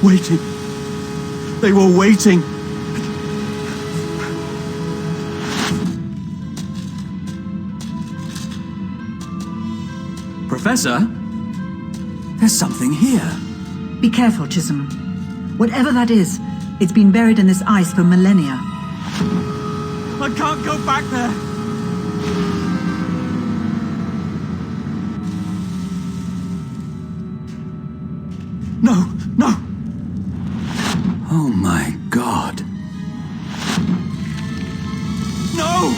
Waiting. They were waiting. Professor? There's something here. Be careful, Chisholm. Whatever that is, it's been buried in this ice for millennia. I can't go back there. No, no. Oh my God. No!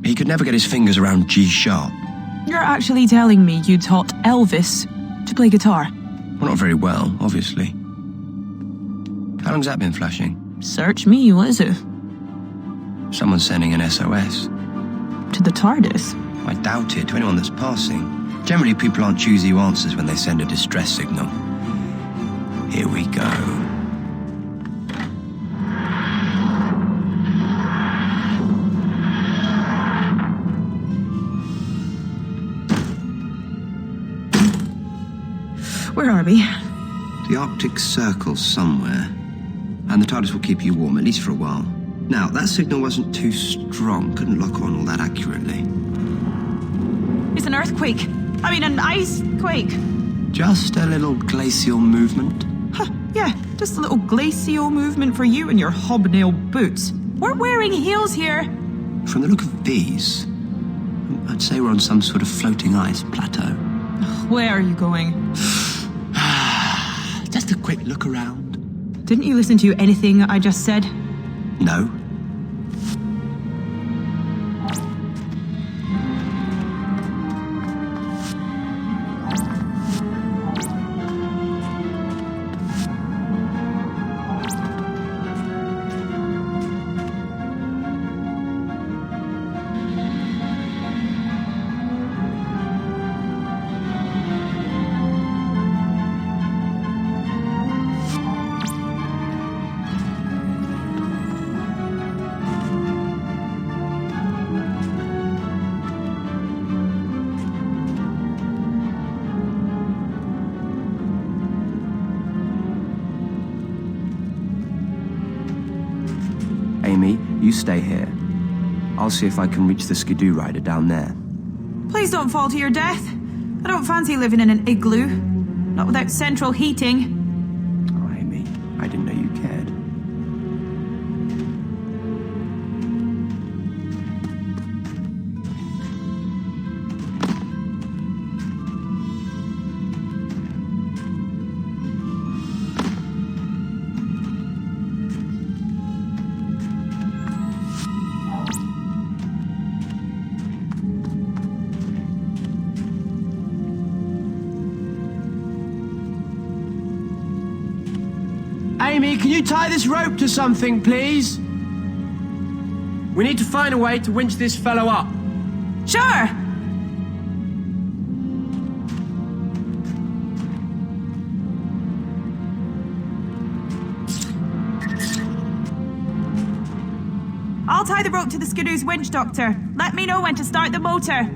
He could never get his fingers around G sharp. You're actually telling me you taught Elvis to play guitar? Well, not very well, obviously. How long's that been flashing? Search me, what is it? Someone's sending an SOS. To the TARDIS? I doubt it, to anyone that's passing. Generally, people aren't choosy who answers when they send a distress signal. Here we go. Where are we? The Arctic Circle's somewhere. And the TARDIS will keep you warm, at least for a while. Now, that signal wasn't too strong. Couldn't lock on all that accurately. It's an earthquake. I mean, an ice quake. Just a little glacial movement. Huh, yeah, just a little glacial movement for you and your hobnail boots. We're wearing heels here. From the look of these, I'd say we're on some sort of floating ice plateau. Where are you going? Just a quick look around. Didn't you listen to anything I just said? No. Amy, you stay here. I'll see if I can reach the skidoo rider down there. Please don't fall to your death. I don't fancy living in an igloo. Not without central heating. Oh, Amy, I didn't know you cared. Amy, can you tie this rope to something, please? We need to find a way to winch this fellow up. Sure! I'll tie the rope to the skidoo's winch, Doctor. Let me know when to start the motor.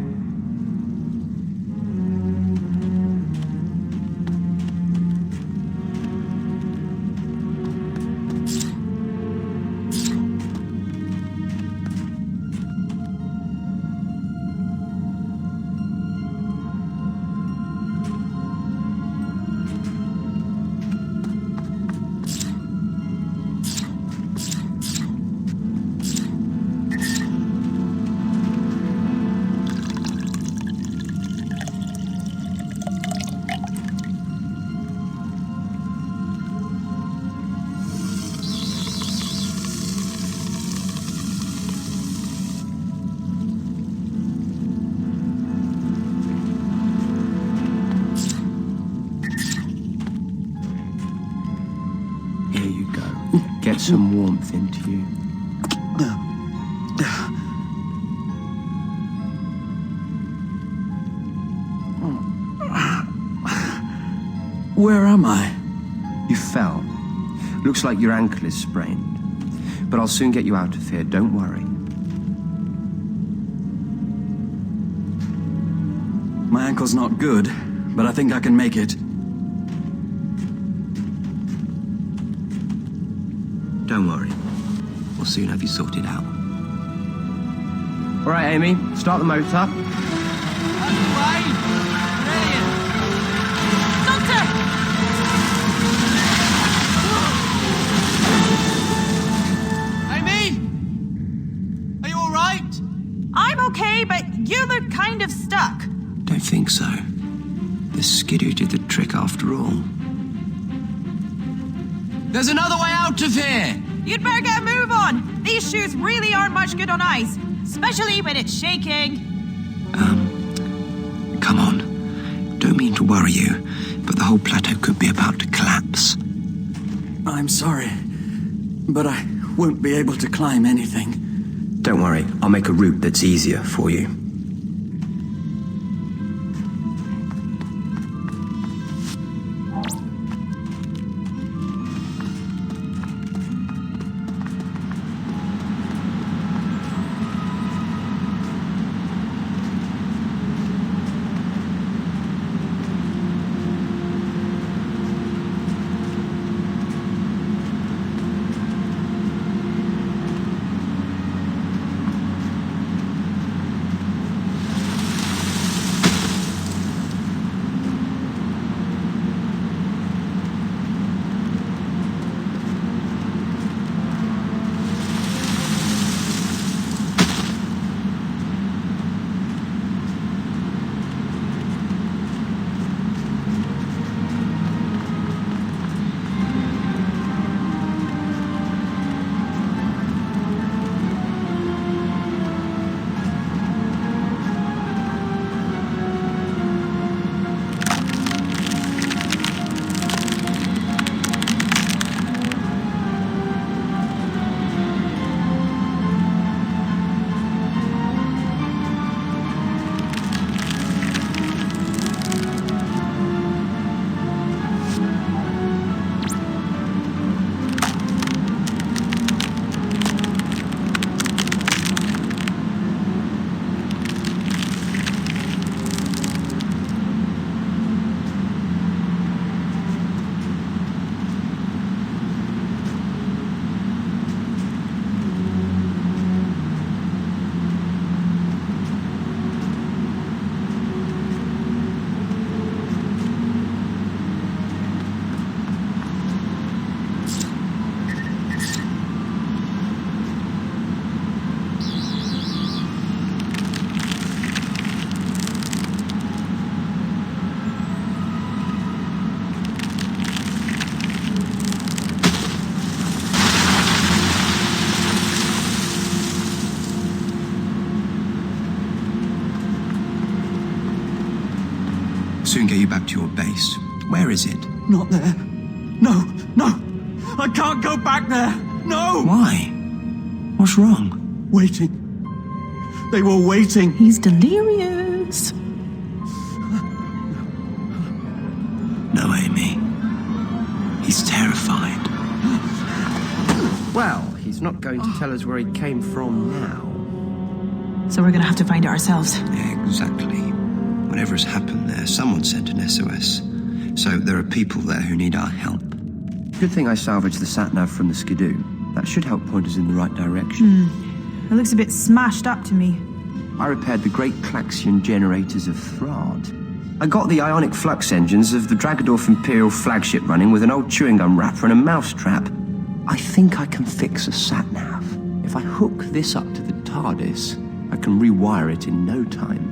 some warmth into you. Where am I? You fell. Looks like your ankle is sprained. But I'll soon get you out of here, don't worry. My ankle's not good, but I think I can make it. Don't worry. We'll soon have you sorted out. All right, Amy, start the motor. Underway! Brilliant! Doctor! Amy! Are you all right? I'm okay, but you look kind of stuck. Don't think so. The skidoo did the trick after all. There's another way out of here! You'd better get a move on. These shoes really aren't much good on ice, especially when it's shaking. Come on. Don't mean to worry you, but the whole plateau could be about to collapse. I'm sorry, but I won't be able to climb anything. Don't worry, I'll make a route that's easier for you. Soon get you back to your base. Where is it? Not there. No, no! I can't go back there! No! Why? What's wrong? Waiting. They were waiting. He's delirious. No, Amy. He's terrified. Well, he's not going to tell us where he came from now. So we're gonna have to find it ourselves. Yeah, exactly. Whatever has happened there, someone sent an SOS. So there are people there who need our help. Good thing I salvaged the sat-nav from the skidoo. That should help point us in the right direction. It looks a bit smashed up to me. I repaired the great Klaxion generators of Thrard. I got the ionic flux engines of the Dragadorf Imperial flagship running with an old chewing gum wrapper and a mousetrap. I think I can fix a sat-nav. If I hook this up to the TARDIS, I can rewire it in no time.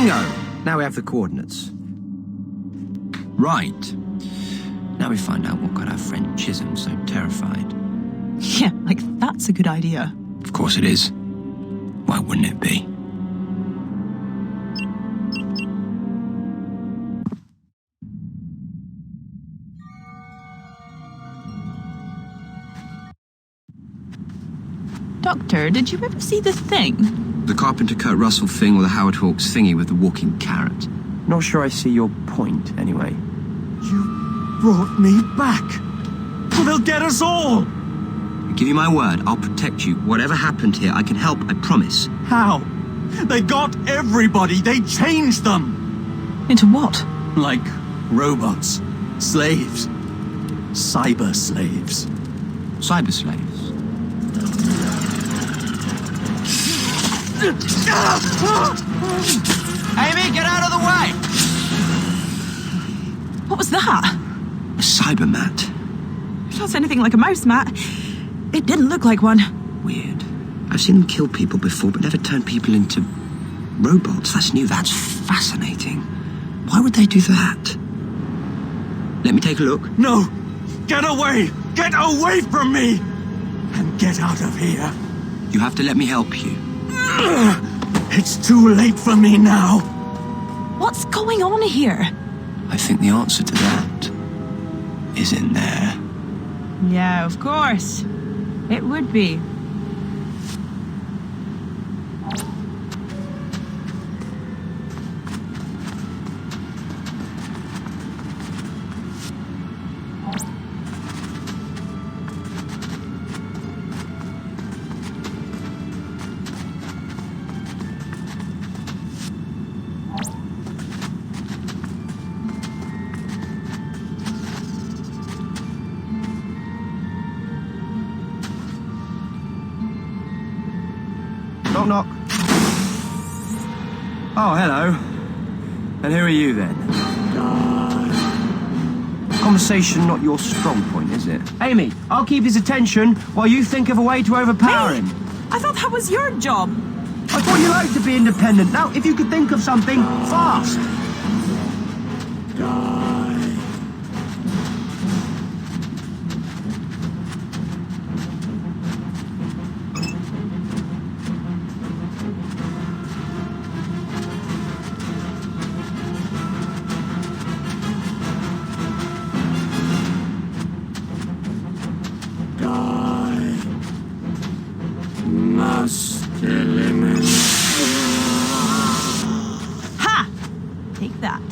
Bingo! Now we have the coordinates. Right. Now we find out what got our friend Chisholm so terrified. Yeah, like that's a good idea. Of course it is. Why wouldn't it be? Doctor, did you ever see the thing? The Carpenter Kurt Russell thing or the Howard Hawks thingy with the walking carrot? Not sure I see your point, anyway. You brought me back. Well, they'll get us all. I give you my word, I'll protect you. Whatever happened here, I can help, I promise. How? They got everybody. They changed them. Into what? Like robots, slaves, cyber slaves. Cyber slaves. Amy, get out of the way! What was that? A cyber mat. If that's anything like a mouse mat, it didn't look like one. Weird. I've seen them kill people before, but never turn people into robots. That's new. That's fascinating. Why would they do that? Let me take a look. No! Get away! Get away from me! And get out of here. You have to let me help you. It's too late for me now. What's going on here? I think the answer to that is in there. Yeah, of course. It would be. Knock, knock. Oh, hello. And who are you then? Conversation not your strong point, is it? Amy, I'll keep his attention while you think of a way to overpower him. I thought that was your job. I thought you liked to be independent. Now, if you could think of something fast. Ha! Take that.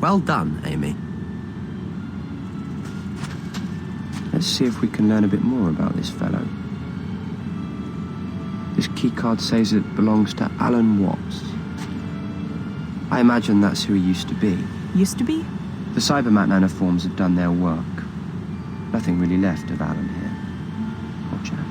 Well done, Amy. Let's see if we can learn a bit more about this fellow. This keycard says it belongs to Alan Watts. I imagine that's who he used to be. Used to be? The Cyberman nanoforms have done their work. Nothing really left of Alan here. Poor chap.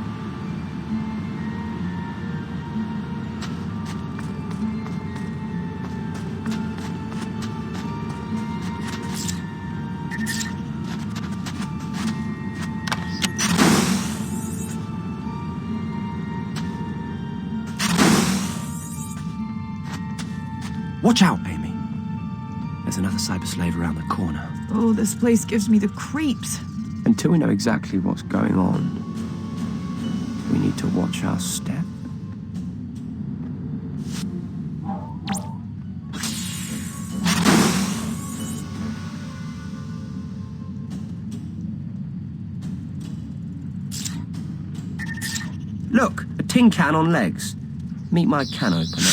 Watch out, Amy. There's another cyber slave around the corner. Oh, this place gives me the creeps. Until we know exactly what's going on, we need to watch our step. Look, a tin can on legs. Meet my can opener.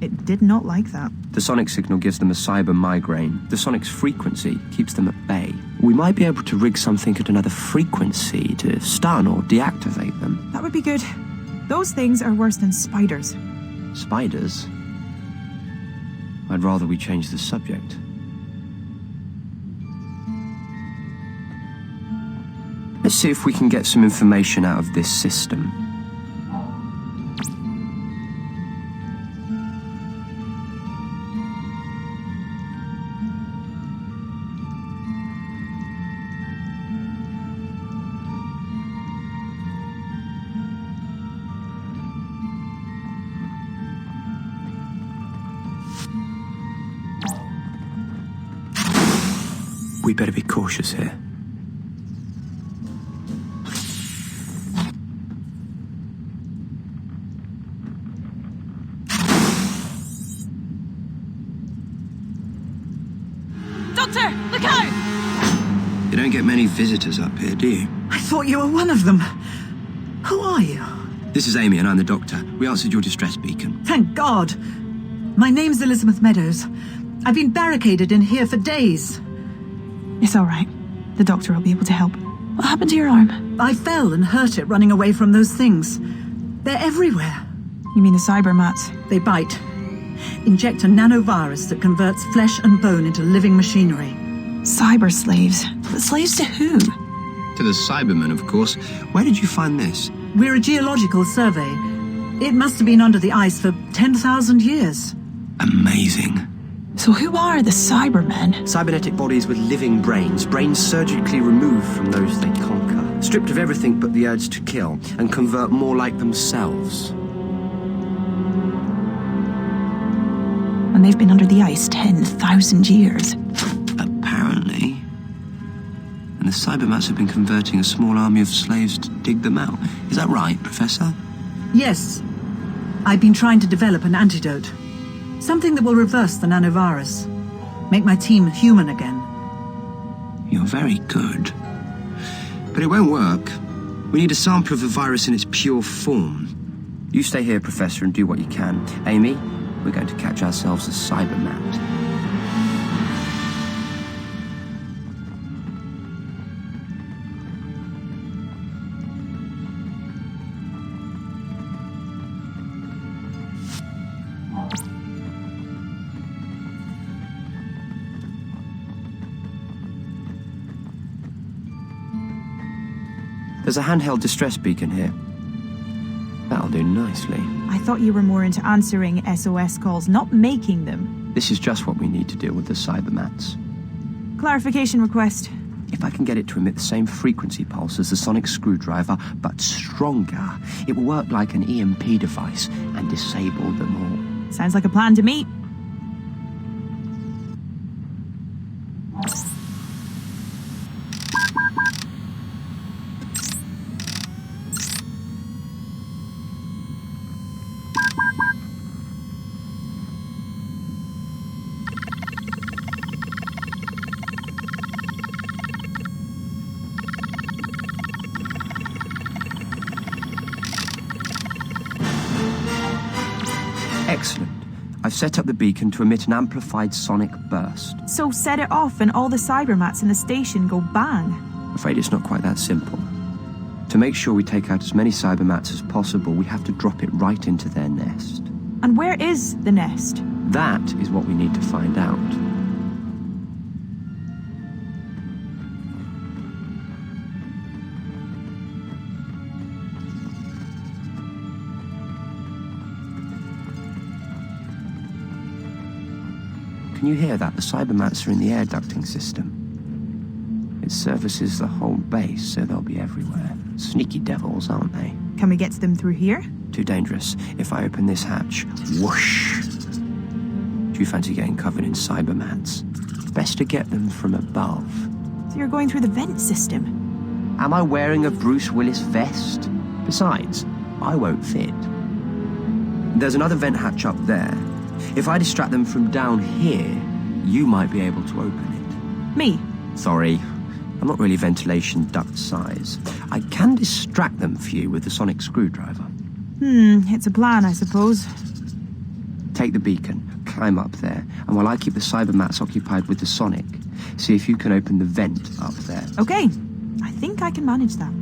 It did not like that. The sonic signal gives them a cyber migraine. The sonic's frequency keeps them at bay. We might be able to rig something at another frequency to stun or deactivate them. That would be good. Those things are worse than spiders. Spiders? I'd rather we change the subject. Let's see if we can get some information out of this system. We better be cautious here. Doctor, look out! You don't get many visitors up here, do you? I thought you were one of them. Who are you? This is Amy and I'm the doctor. We answered your distress beacon. Thank God. My name's Elizabeth Meadows. I've been barricaded in here for days. It's all right. The doctor will be able to help. What happened to your arm? I fell and hurt it running away from those things. They're everywhere. You mean the Cybermats? They bite. Inject a nanovirus that converts flesh and bone into living machinery. Cyber slaves? But slaves to who? To the Cyberman, of course. Where did you find this? We're a geological survey. It must have been under the ice for 10,000 years. Amazing. So who are the Cybermen? Cybernetic bodies with living brains surgically removed from those they conquer, stripped of everything but the urge to kill, and convert more like themselves. And they've been under the ice 10,000 years. Apparently. And the Cybermats have been converting a small army of slaves to dig them out. Is that right, Professor? Yes. I've been trying to develop an antidote. Something that will reverse the nanovirus. Make my team human again. You're very good. But it won't work. We need a sample of the virus in its pure form. You stay here, Professor, and do what you can. Amy, we're going to catch ourselves a Cyberman. There's a handheld distress beacon here. That'll do nicely. I thought you were more into answering SOS calls, not making them. This is just what we need to deal with the Cybermats. Clarification request. If I can get it to emit the same frequency pulse as the sonic screwdriver, but stronger, it will work like an EMP device and disable them all. Sounds like a plan to me. Excellent. I've set up the beacon to emit an amplified sonic burst. So set it off and all the Cybermats in the station go bang. I'm afraid it's not quite that simple. To make sure we take out as many Cybermats as possible, we have to drop it right into their nest. And where is the nest? That is what we need to find out. Can you hear that? The Cybermats are in the air ducting system. It services the whole base, so they'll be everywhere. Sneaky devils, aren't they? Can we get to them through here? Too dangerous. If I open this hatch, whoosh. Do you fancy getting covered in Cybermats? Best to get them from above. So you're going through the vent system. Am I wearing a Bruce Willis vest? Besides, I won't fit. There's another vent hatch up there. If I distract them from down here, you might be able to open it. Me? Sorry, I'm not really ventilation duct size. I can distract them for you with the sonic screwdriver. It's a plan, I suppose. Take the beacon, climb up there, and while I keep the Cybermats occupied with the sonic, see if you can open the vent up there. Okay, I think I can manage that.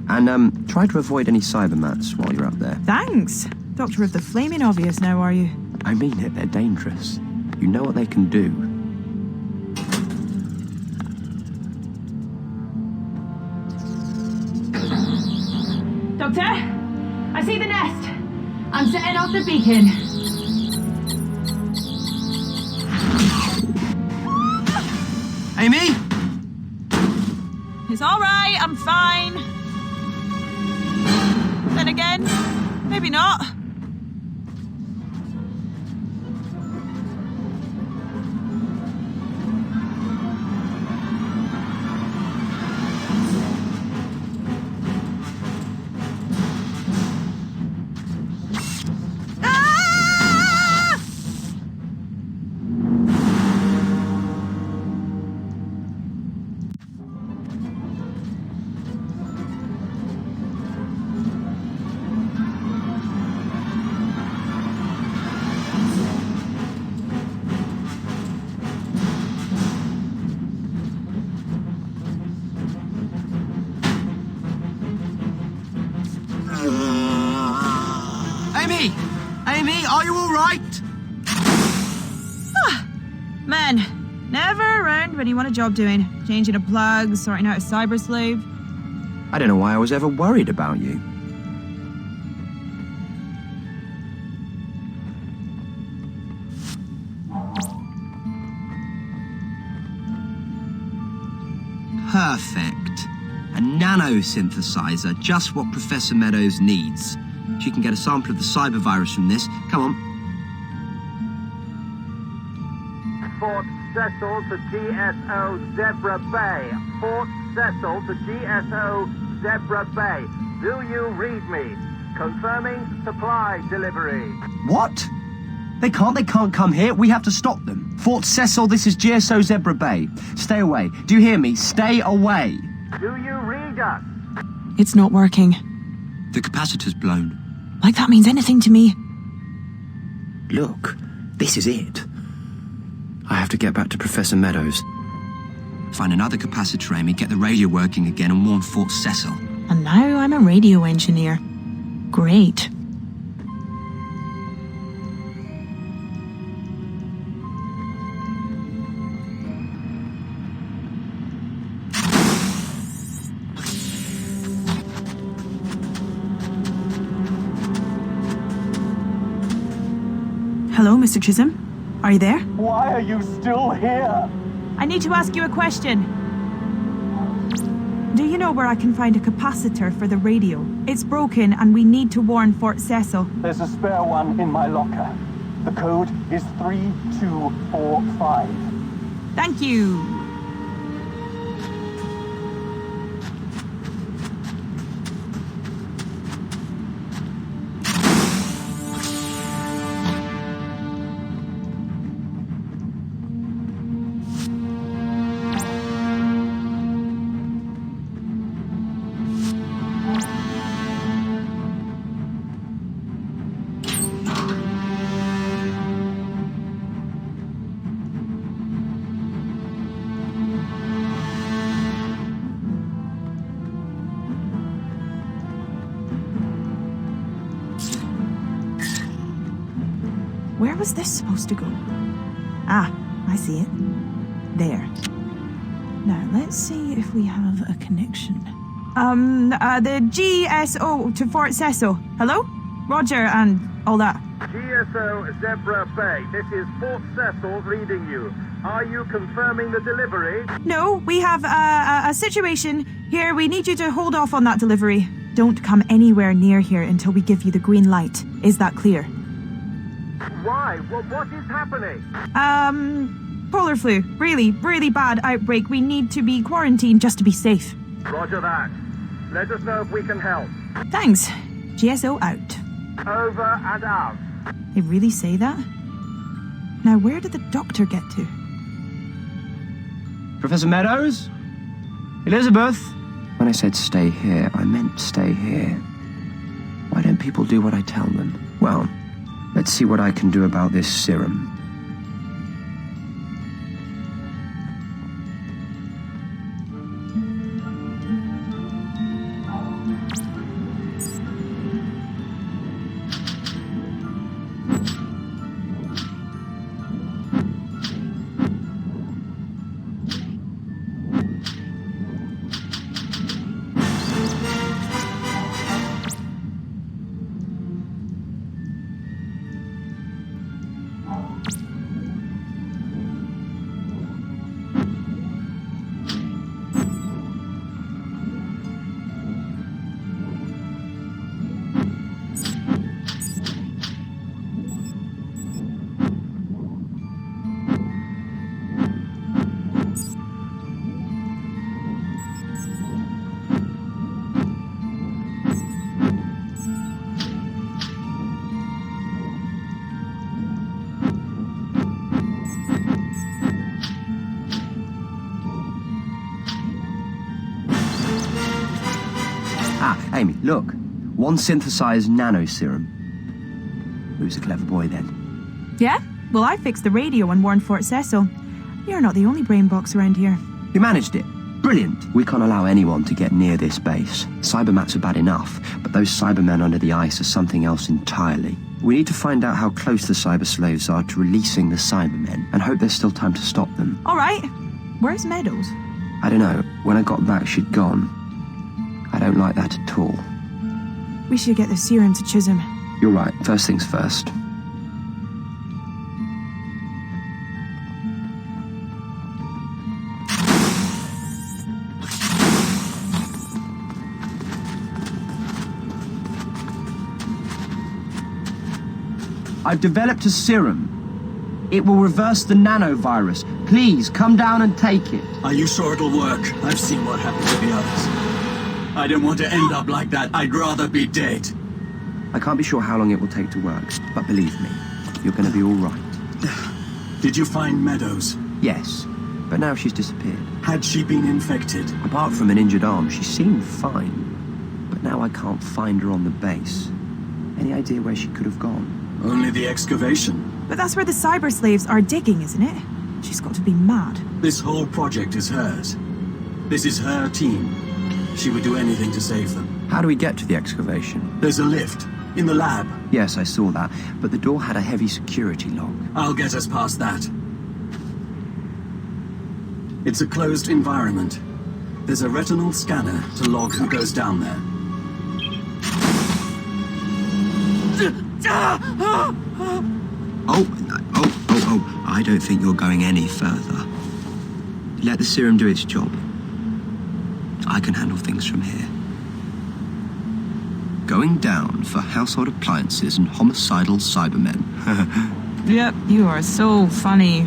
And try to avoid any Cybermats while you're up there. Thanks. Doctor of the Flaming Obvious now, are you? I mean it, they're dangerous. You know what they can do. Doctor, I see the nest. I'm setting off the beacon. Amy? It's all right, I'm fine. Then again, maybe not. Amy! Amy, are you all right? Man, never around when you want a job doing. Changing a plug, sorting out a cyber slave. I don't know why I was ever worried about you. Perfect. A nanosynthesizer, just what Professor Meadows needs. She can get a sample of the cyber virus from this. Come on. Fort Cecil to GSO Zebra Bay. Fort Cecil to GSO Zebra Bay. Do you read me? Confirming supply delivery. What? They can't come here. We have to stop them. Fort Cecil, this is GSO Zebra Bay. Stay away. Do you hear me? Stay away. Do you read us? It's not working. The capacitor's blown. Like that means anything to me. Look, this is it. I have to get back to Professor Meadows. Find another capacitor, Amy, get the radio working again and warn Fort Cecil. And now I'm a radio engineer. Great. Hello, Mr. Chisholm. Are you there? Why are you still here? I need to ask you a question. Do you know where I can find a capacitor for the radio? It's broken and we need to warn Fort Cecil. There's a spare one in my locker. The code is 3245. Thank you. Where was this supposed to go? Ah, I see it. There. Now, let's see if we have a connection. The GSO to Fort Cecil. Hello? Roger, and all that. GSO Zebra Bay. This is Fort Cecil reading you. Are you confirming the delivery? No, we have a situation here. We need you to hold off on that delivery. Don't come anywhere near here until we give you the green light. Is that clear? Why? What is happening? Polar flu. Really, really bad outbreak. We need to be quarantined just to be safe. Roger that. Let us know if we can help. Thanks. GSO out. Over and out. They really say that? Now, where did the doctor get to? Professor Meadows? Elizabeth? When I said stay here, I meant stay here. Why don't people do what I tell them? Well, let's see what I can do about this serum. Amy, look. One synthesized nano serum. Who's a clever boy then? Yeah? Well, I fixed the radio and warned Fort Cecil. You're not the only brain box around here. You managed it. Brilliant. We can't allow anyone to get near this base. Cybermats are bad enough, but those Cybermen under the ice are something else entirely. We need to find out how close the cyber slaves are to releasing the Cybermen, and hope there's still time to stop them. All right. Where's Meadows? I don't know. When I got back, she'd gone. I don't like that at all. We should get the serum to Chisholm. You're right. First things first. I've developed a serum. It will reverse the nanovirus. Please, come down and take it. Are you sure it'll work? I've seen what happened to the others. I don't want to end up like that. I'd rather be dead. I can't be sure how long it will take to work, but believe me, you're going to be all right. Did you find Meadows? Yes, but now she's disappeared. Had she been infected? Apart from an injured arm, she seemed fine. But now I can't find her on the base. Any idea where she could have gone? Only the excavation. But that's where the cyber slaves are digging, isn't it? She's got to be mad. This whole project is hers. This is her team. She would do anything to save them. How do we get to the excavation? There's a lift. In the lab. Yes, I saw that, but the door had a heavy security lock. I'll get us past that. It's a closed environment. There's a retinal scanner to log who goes down there. Oh, I don't think you're going any further. Let the serum do its job. I can handle things from here. Going down for household appliances and homicidal Cybermen. Yep, you are so funny.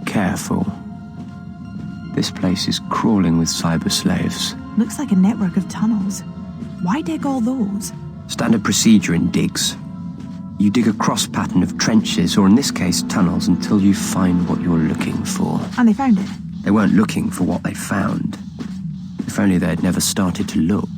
Careful. This place is crawling with cyber slaves. Looks like a network of tunnels. Why dig all those? Standard procedure in digs. You dig a cross pattern of trenches, or in this case, tunnels, until you find what you're looking for. And they found it. They weren't looking for what they found. If only they had never started to look.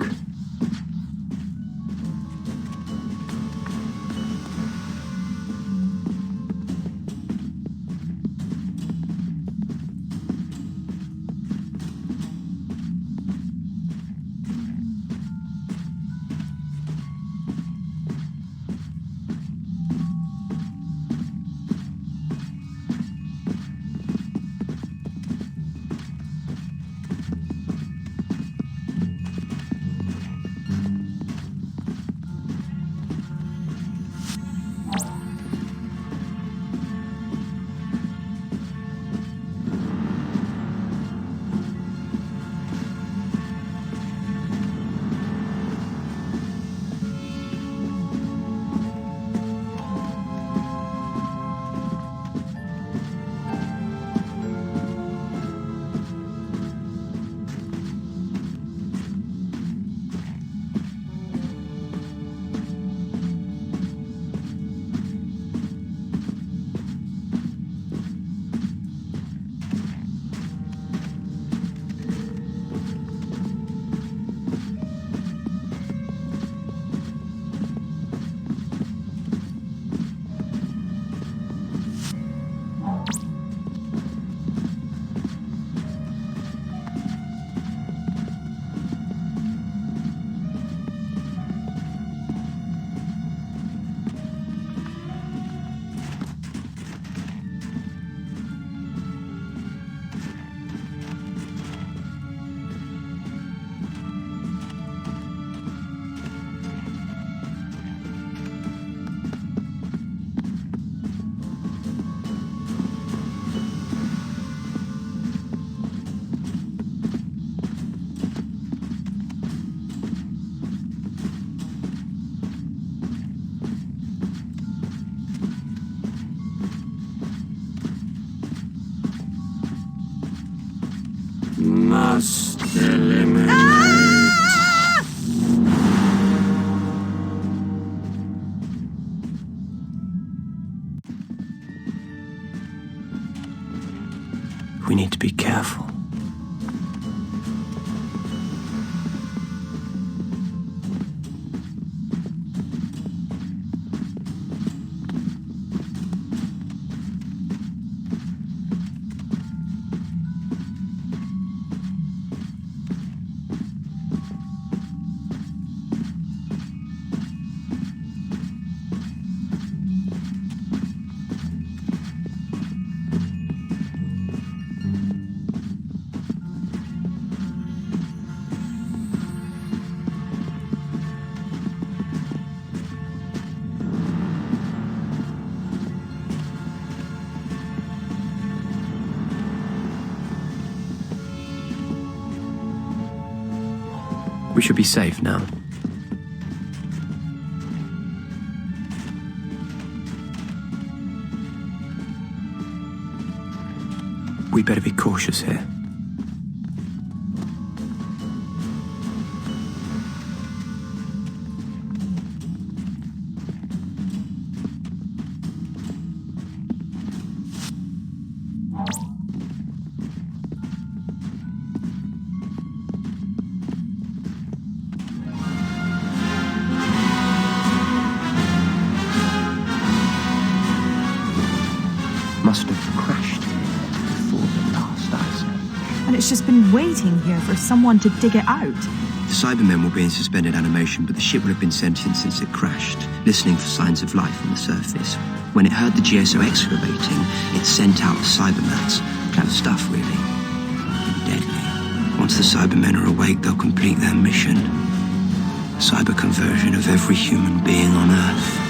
Must eliminate. be careful. We should be safe now. We better be cautious here. Must have crashed before the last ice age. And it's just been waiting here for someone to dig it out. The Cybermen will be in suspended animation, but the ship will have been sentient since it crashed, listening for signs of life on the surface. When it heard the GSO excavating, it sent out the Cybermans. Clever stuff, really. And deadly. Once the Cybermen are awake, they'll complete their mission. Cyber conversion of every human being on Earth.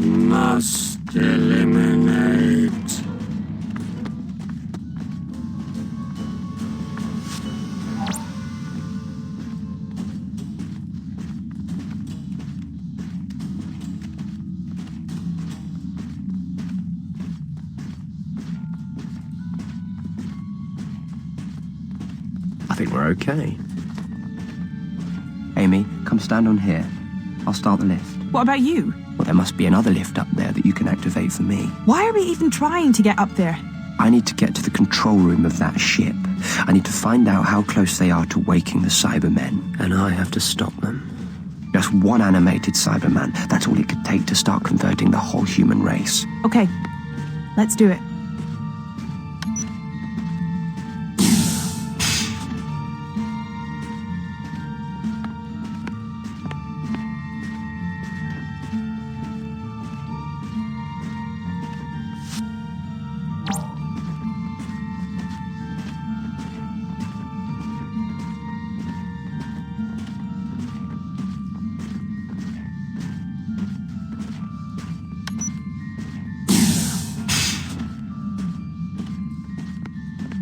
Must eliminate. I think we're okay. Amy, come stand on here. I'll start the lift. What about you? Well, there must be another lift up there that you can activate for me. Why are we even trying to get up there? I need to get to the control room of that ship. I need to find out how close they are to waking the Cybermen. And I have to stop them. Just one animated Cyberman. That's all it could take to start converting the whole human race. Okay, let's do it.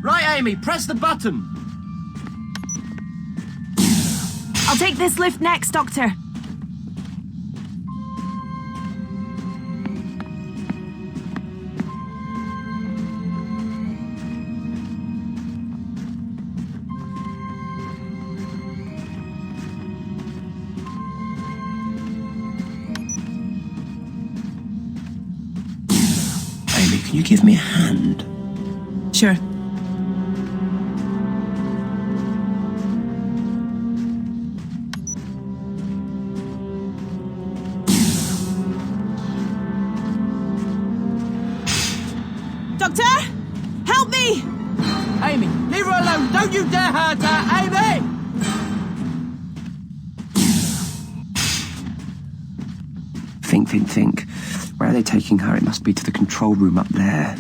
Right, Amy, press the button. I'll take this lift next, Doctor. Amy, can you give me a hand? Sure. Doctor, help me! Amy, leave her alone. Don't you dare hurt her, Amy! Think. Where are they taking her? It must be to the control room up there.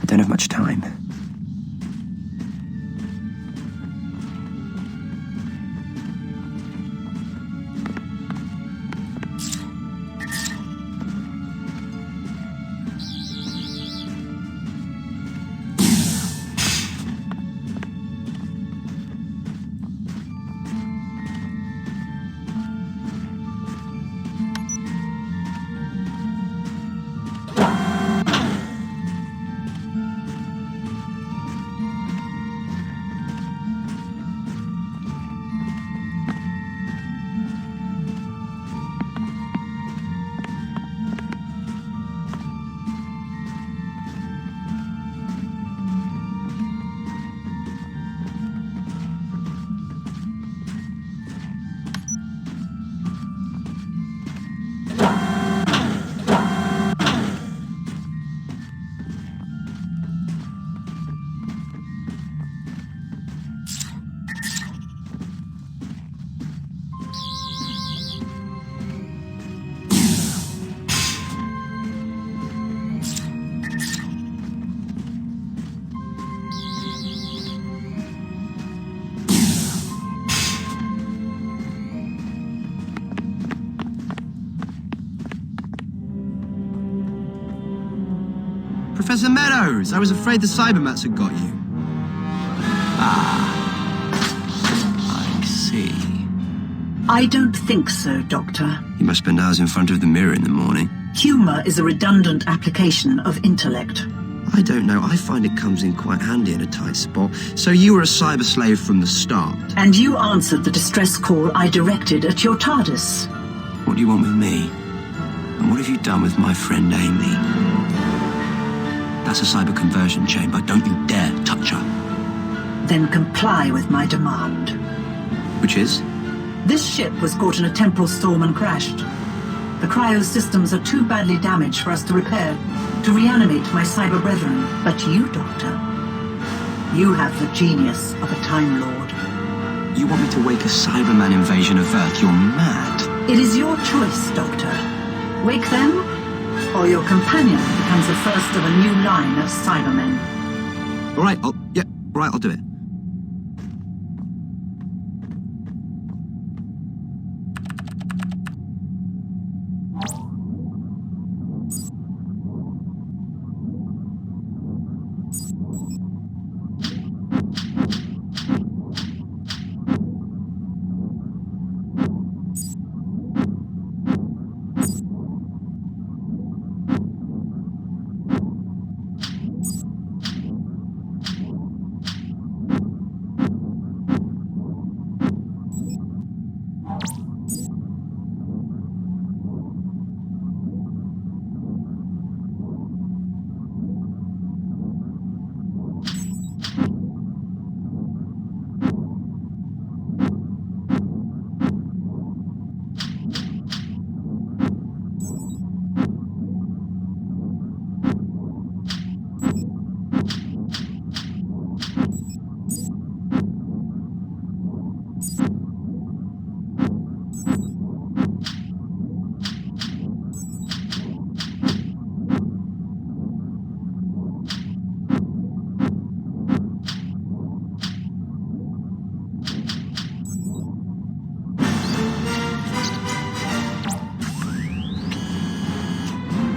I don't have much time. Professor Meadows! I was afraid the Cybermats had got you. I see. I don't think so, Doctor. You must spend hours in front of the mirror in the morning. Humor is a redundant application of intellect. I don't know. I find it comes in quite handy in a tight spot. So you were a cyber slave from the start. And you answered the distress call I directed at your TARDIS. What do you want with me? And what have you done with my friend Amy? That's a cyber conversion chamber. Don't you dare touch her. Then comply with my demand. Which is? This ship was caught in a temporal storm and crashed. The cryo systems are too badly damaged for us to repair, to reanimate my cyber brethren. But you, Doctor, you have the genius of a Time Lord. You want me to wake a Cyberman invasion of Earth? You're mad. It is your choice, Doctor. Wake them, or your companion becomes the first of a new line of Cybermen. All right, I'll do it.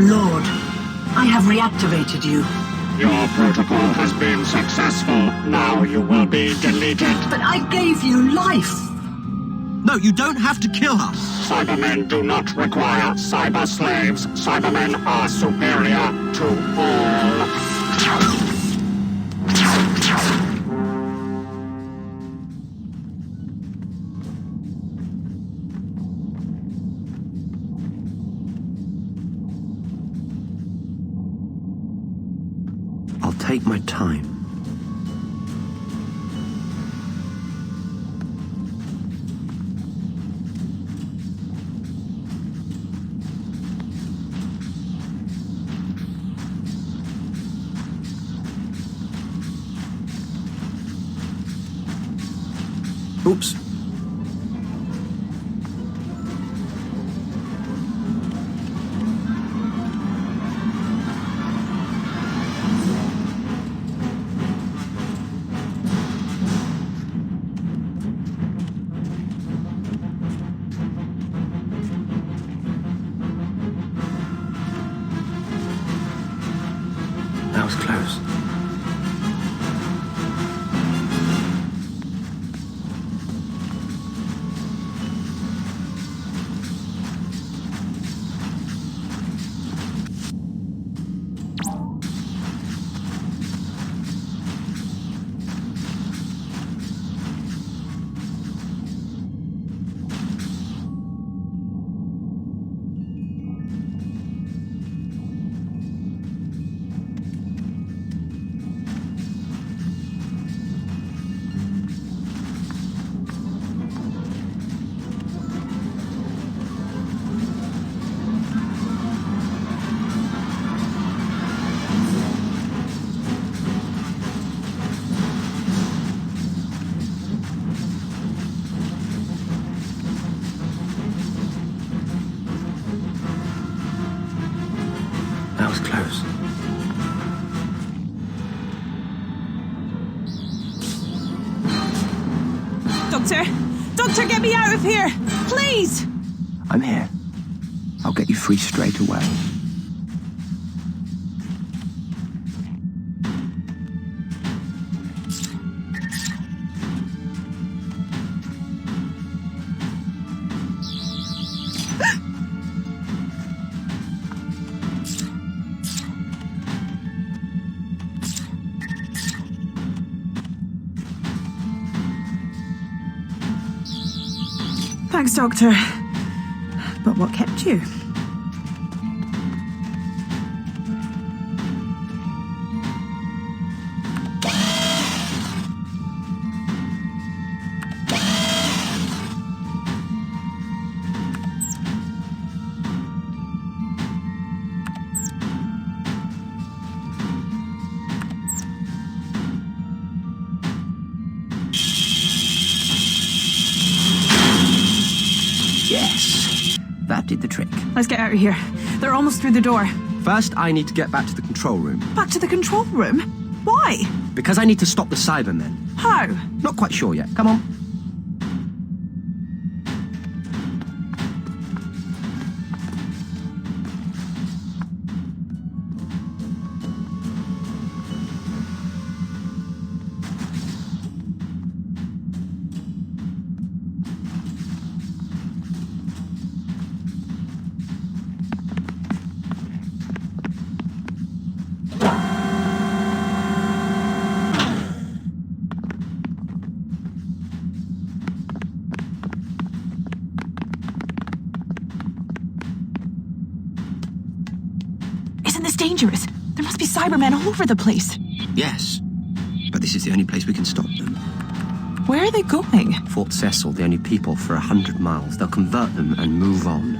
Lord, I have reactivated you. Your protocol has been successful. Now you will be deleted. But I gave you life! No, you don't have to kill her. Cybermen do not require cyber slaves. Cybermen are superior to all. I'll take my time. Oops. That was close. That was close. Doctor, get me out of here! Please! I'm here. I'll get you free straight away. Thanks, Doctor. But what kept you? Yes, that did the trick. Let's get out of here. They're almost through the door. First, I need to get back to the control room. Back to the control room? Why? Because I need to stop the Cybermen. How? Not quite sure yet. Come on. Isn't this dangerous? There must be Cybermen all over the place. Yes, but this is the only place we can stop them. Where are they going? Fort Cecil, the only people for 100 miles. They'll convert them and move on.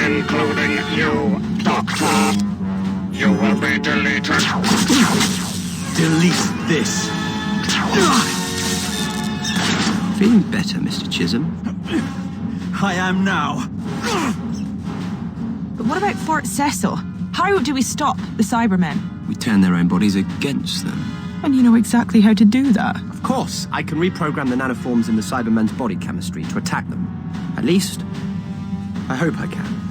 Including you, Doctor. You will be deleted. Delete this. Feeling better, Mr. Chisholm? I am now. But what about Fort Cecil? How do we stop the Cybermen? We turn their own bodies against them. And you know exactly how to do that. Of course, I can reprogram the nanoforms in the Cybermen's body chemistry to attack them. At least, I hope I can.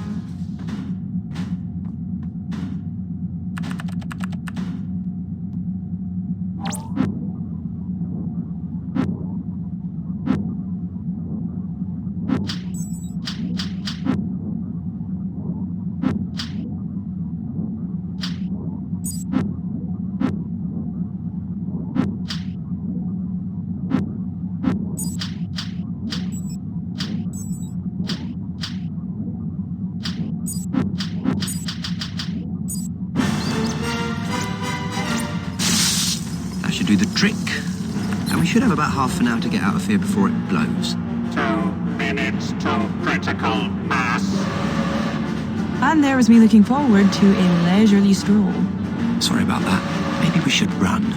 Should do the trick. And we should have about half an hour to get out of here before it blows. 2 minutes to critical mass. And there was me looking forward to a leisurely stroll. Sorry about that. Maybe we should run.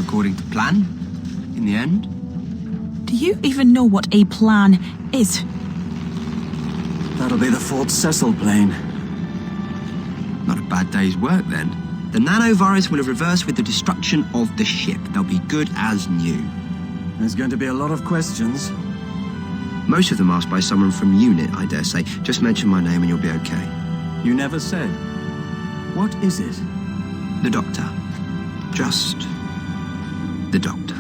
According to plan, in the end. Do you even know what a plan is? That'll be the Fort Cecil plane. Not a bad day's work, then. The nanovirus will have reversed with the destruction of the ship. They'll be good as new. There's going to be a lot of questions. Most of them asked by someone from UNIT, I dare say. Just mention my name and you'll be okay. You never said. What is it? The Doctor. Just the Doctor.